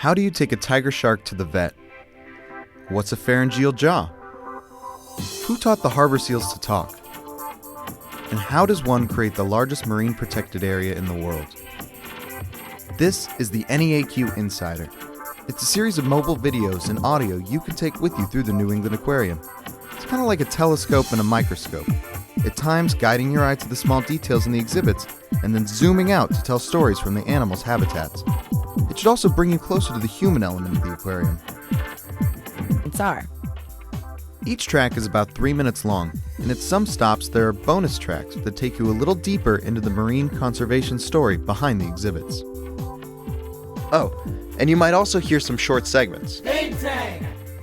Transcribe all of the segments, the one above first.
How do you take a tiger shark to the vet? What's a pharyngeal jaw? Who taught the harbor seals to talk? And how does one create the largest marine protected area in the world? This is the Neaq Insider. It's a series of mobile videos and audio you can take with you through the New England Aquarium. It's kind of like a telescope and a microscope, at times guiding your eye to the small details in the exhibits and then zooming out to tell stories from the animals' habitats. It should also bring you closer to the human element of the aquarium. Each track is about 3 minutes long, and at some stops there are bonus tracks that take you a little deeper into the marine conservation story behind the exhibits. Oh, and you might also hear some short segments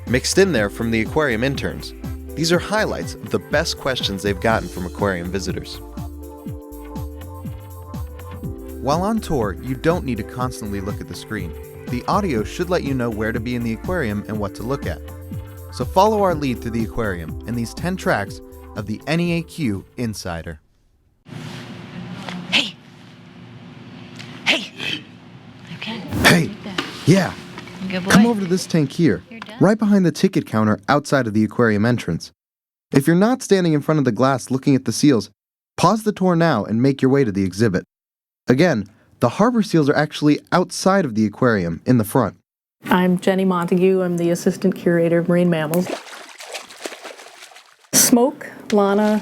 mixed in there from the aquarium interns. These are highlights of the best questions they've gotten from aquarium visitors. While on tour, you don't need to constantly look at the screen. The audio should let you know where to be in the aquarium and what to look at. So follow our lead through the aquarium and these 10 tracks of the Neaq Insider. Hey! Okay. Hey! Yeah! Good boy. Come over to this tank here, right behind the ticket counter outside of the aquarium entrance. If you're not standing in front of the glass looking at the seals, pause the tour now and make your way to the exhibit. Again, the harbor seals are actually outside of the aquarium in the front. I'm Jenny Montague. I'm the Assistant Curator of Marine Mammals. Smoke, Lana,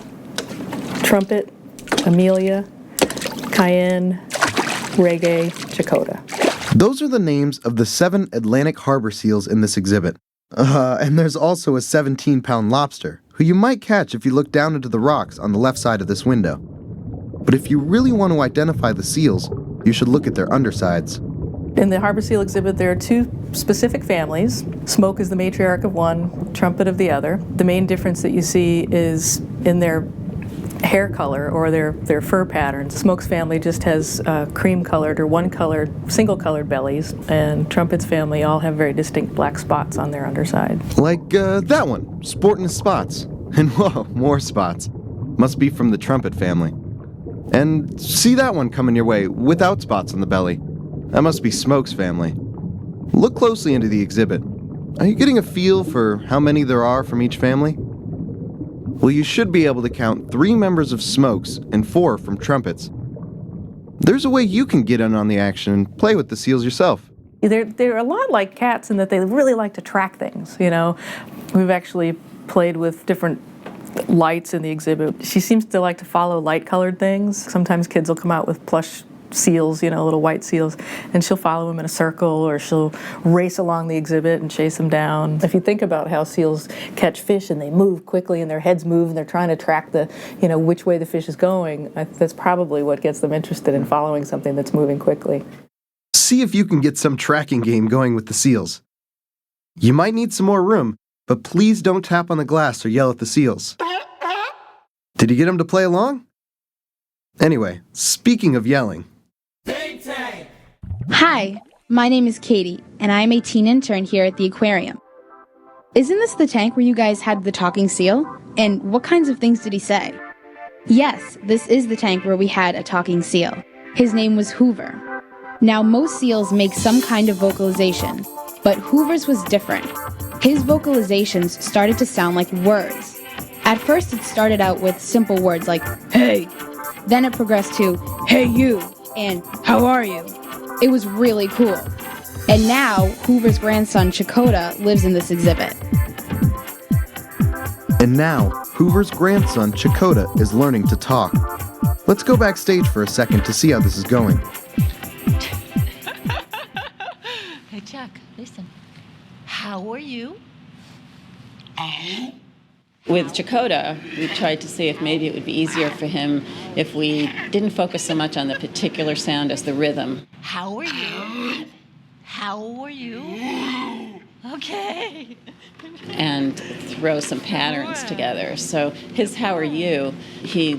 Trumpet, Amelia, Cayenne, Reggae, Chakotah. Those are the names of the 7 Atlantic harbor seals in this exhibit. And there's also a 17-pound lobster, who you might catch if you look down into the rocks on the left side of this window. But if you really want to identify the seals, you should look at their undersides. In the harbor seal exhibit, there are 2 specific families. Smoke is the matriarch of one, Trumpet of the other. The main difference that you see is in their hair color or their fur patterns. Smoke's family just has cream-colored or one-colored, single-colored bellies, and Trumpet's family all have very distinct black spots on their underside. Like that one, sporting his spots. And whoa, more spots. Must be from the Trumpet family. And see that one coming your way without spots on the belly. That must be Smoke's family. Look closely into the exhibit. Are you getting a feel for how many there are from each family? Well, you should be able to count 3 members of Smoke's and 4 from Trumpet's. There's a way you can get in on the action and play with the seals yourself. They're a lot like cats in that they really like to track things, you know. We've actually played with different lights in the exhibit. She seems to like to follow light-colored things. Sometimes kids will come out with plush seals, you know, little white seals, and she'll follow them in a circle, or she'll race along the exhibit and chase them down. If you think about how seals catch fish and they move quickly and their heads move and they're trying to track the, you know, which way the fish is going, that's probably what gets them interested in following something that's moving quickly. See if you can get some tracking game going with the seals. You might need some more room, but please don't tap on the glass or yell at the seals. Did you get them to play along? Anyway, speaking of yelling. Hi, my name is Katie, and I'm a teen intern here at the aquarium. Isn't this the tank where you guys had the talking seal? And what kinds of things did he say? Yes, this is the tank where we had a talking seal. His name was Hoover. Now, most seals make some kind of vocalization, but Hoover's was different. His vocalizations started to sound like words. At first, it started out with simple words like, hey. Then it progressed to, hey you, and how are you? It was really cool. And now, Hoover's grandson, Chakotah, lives in this exhibit. And now, Hoover's grandson, Chakotah, is learning to talk. Let's go backstage for a second to see how this is going. Hey, Chuck, listen. How are you? With Chakotah, we tried to see if maybe it would be easier for him if we didn't focus so much on the particular sound as the rhythm. How are you? How are you? Okay. And throw some patterns together. So his how are you, he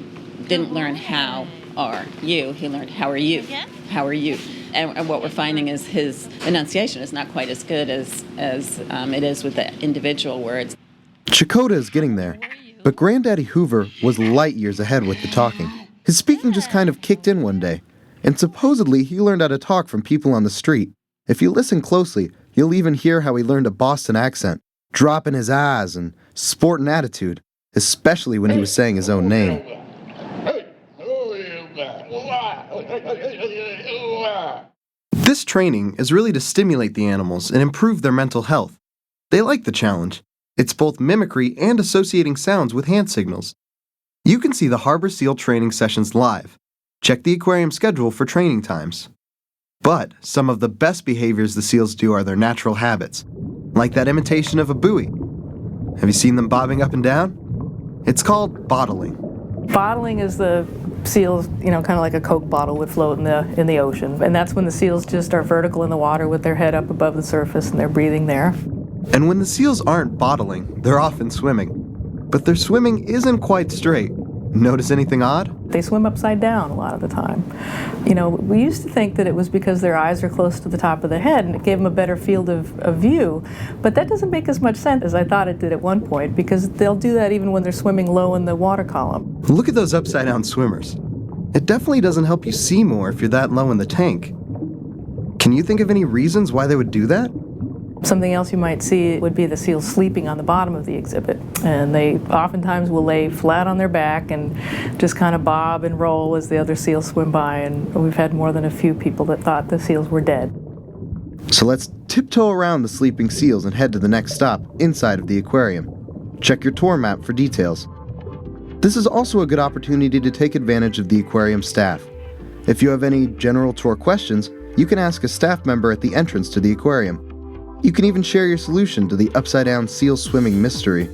didn't learn how are you, he learned how are you? How are you? And what we're finding is his enunciation is not quite as good as it is with the individual words. Chakotah is getting there, but Granddaddy Hoover was light years ahead with the talking. His speaking just kind of kicked in one day, and supposedly he learned how to talk from people on the street. If you listen closely, you'll even hear how he learned a Boston accent, dropping his I's and sporting attitude, especially when he was saying his own name. This training is really to stimulate the animals and improve their mental health. They like the challenge. It's both mimicry and associating sounds with hand signals. You can see the harbor seal training sessions live. Check the aquarium schedule for training times. But some of the best behaviors the seals do are their natural habits, like that imitation of a buoy. Have you seen them bobbing up and down? It's called bottling. Bottling is the seals, kind of like a Coke bottle would float in the ocean. And that's when the seals just are vertical in the water with their head up above the surface and they're breathing there. And when the seals aren't bottling, they're often swimming. But their swimming isn't quite straight. Notice anything odd? They swim upside down a lot of the time. We used to think that it was because their eyes are close to the top of the head and it gave them a better field of view, but that doesn't make as much sense as I thought it did at one point, because they'll do that even when they're swimming low in the water column. Look at those upside down swimmers. It definitely doesn't help you see more if you're that low in the tank. Can you think of any reasons why they would do that? Something else you might see would be the seals sleeping on the bottom of the exhibit. And they oftentimes will lay flat on their back and just kind of bob and roll as the other seals swim by. And we've had more than a few people that thought the seals were dead. So let's tiptoe around the sleeping seals and head to the next stop, inside of the aquarium. Check your tour map for details. This is also a good opportunity to take advantage of the aquarium staff. If you have any general tour questions, you can ask a staff member at the entrance to the aquarium. You can even share your solution to the upside-down seal swimming mystery.